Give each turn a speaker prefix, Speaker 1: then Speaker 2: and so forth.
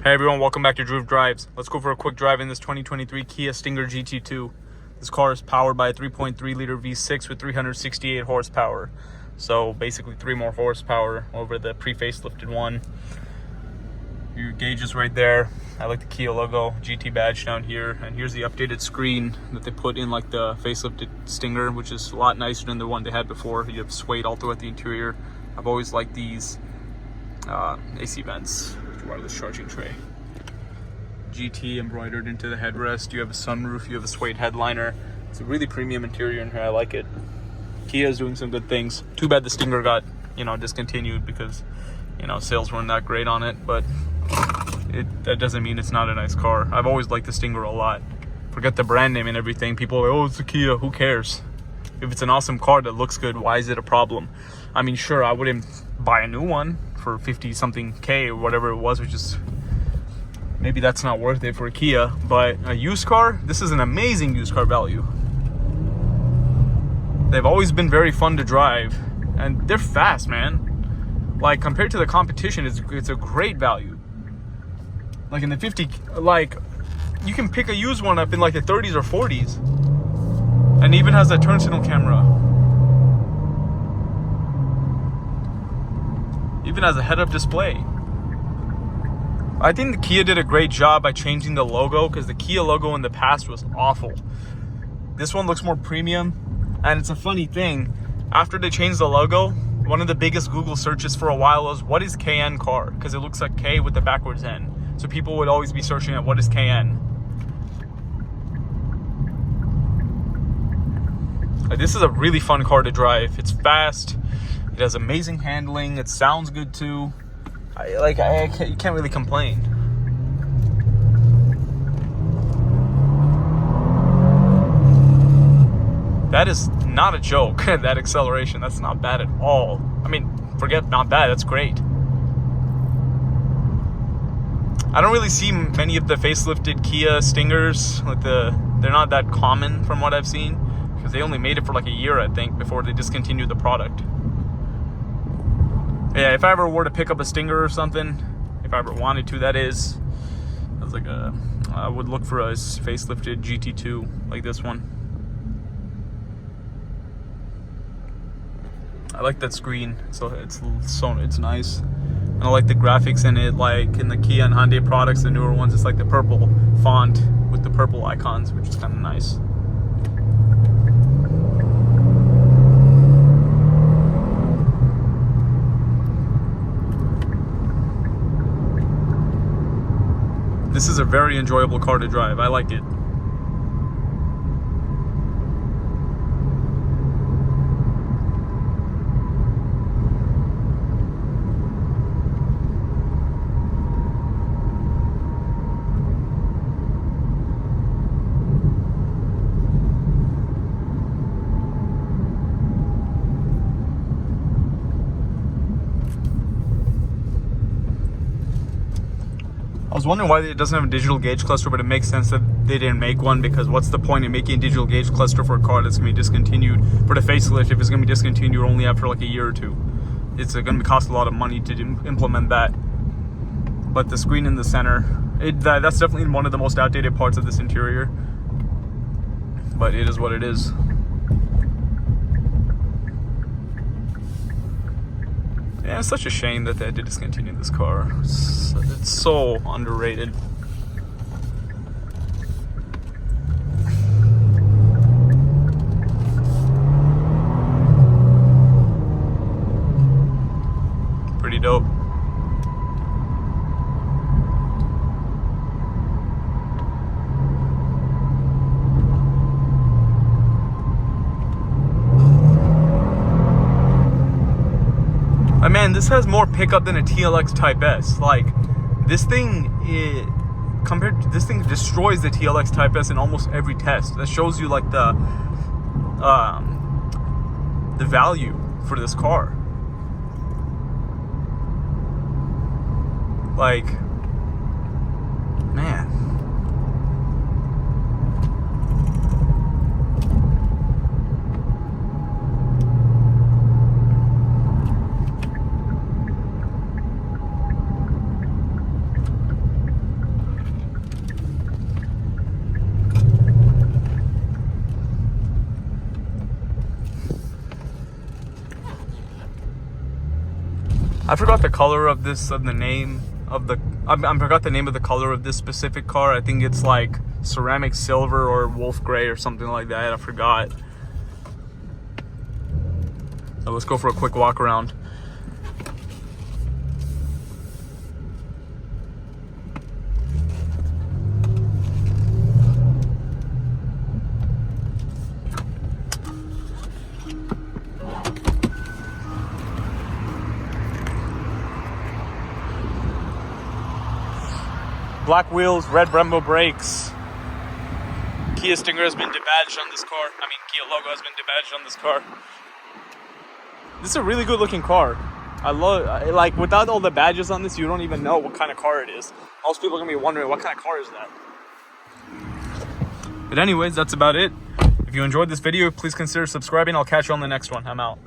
Speaker 1: Hey everyone, welcome back to Groove Drives. Let's go for a quick drive in this 2023 Kia Stinger GT2. This car is powered by a 3.3 liter V6 with 368 horsepower. So basically 3 more horsepower over the pre-facelifted one. Your gauges right there. I like the Kia logo, GT badge down here. And here's the updated screen that they put in like the facelifted Stinger, which is a lot nicer than the one they had before. You have suede all throughout the interior. I've always liked these AC vents. Wireless charging tray. GT embroidered into the headrest. You have a sunroof, you have a suede headliner. It's a really premium interior in here. I like it. Kia is doing some good things. Too bad the Stinger got, discontinued because, sales weren't that great on it, but that doesn't mean it's not a nice car. I've always liked the Stinger a lot. Forget the brand name and everything. People are like, oh, it's a Kia, who cares? If it's an awesome car that looks good, why is it a problem? I mean, sure, I wouldn't buy a new one for 50 something K or whatever it was, which is maybe that's not worth it for a Kia, but a used car, this is an amazing used car value. They've always been very fun to drive and they're fast, man. Like compared to the competition, it's a great value. Like in the 50, like you can pick a used one up in like the 30s or 40s, and even has a turn signal camera. Even has a head-up display. I think the Kia did a great job by changing the logo, because the Kia logo in the past was awful. This one looks more premium, and it's a funny thing. After they changed the logo, one of the biggest Google searches for a while was, what is KN car? Because it looks like K with the backwards N. So people would always be searching at what is KN. This is a really fun car to drive. It's fast. It has amazing handling. It sounds good too. You can't really complain. That is not a joke. That acceleration, that's not bad at all. I mean, forget not bad, that's great. I don't really see many of the facelifted Kia Stingers. They're not that common from what I've seen, because they only made it for like a year, I think, before they discontinued the product. Yeah, if I ever were to pick up a Stinger or something, if I ever wanted to, that is, I would look for a facelifted GT2 like this one. I like that screen, so it's nice. And I like the graphics in it, like in the Kia and Hyundai products, the newer ones, it's like the purple font with the purple icons, which is kind of nice. This is a very enjoyable car to drive. I like it. I was wondering why it doesn't have a digital gauge cluster, but it makes sense that they didn't make one, because what's the point in making a digital gauge cluster for a car that's going to be discontinued? For the facelift, if it's going to be discontinued only after like a year or two, it's going to cost a lot of money to implement that. But the screen in the center, that's definitely one of the most outdated parts of this interior, but it is what it is. Yeah, it's such a shame that they had to discontinue this car. It's so underrated. Pretty dope. Man, this has more pickup than a TLX Type S. Like, this thing destroys the TLX Type S in almost every test. That shows you like the value for this car. Like, man. I forgot the color of this, of the name of the, I forgot the name of the color of this specific car. I think it's like ceramic silver or wolf gray or something like that. I forgot. So let's go for a quick walk around. Black wheels, red Brembo brakes. Kia Stinger has been debadged on this car. I mean, Kia logo has been debadged on this car. This is a really good looking car. I love, like, without all the badges on this, you don't even know what kind of car it is. Most people are gonna be wondering, what kind of car is that? But anyways, that's about it. If you enjoyed this video, please consider subscribing. I'll catch you on the next one. I'm out.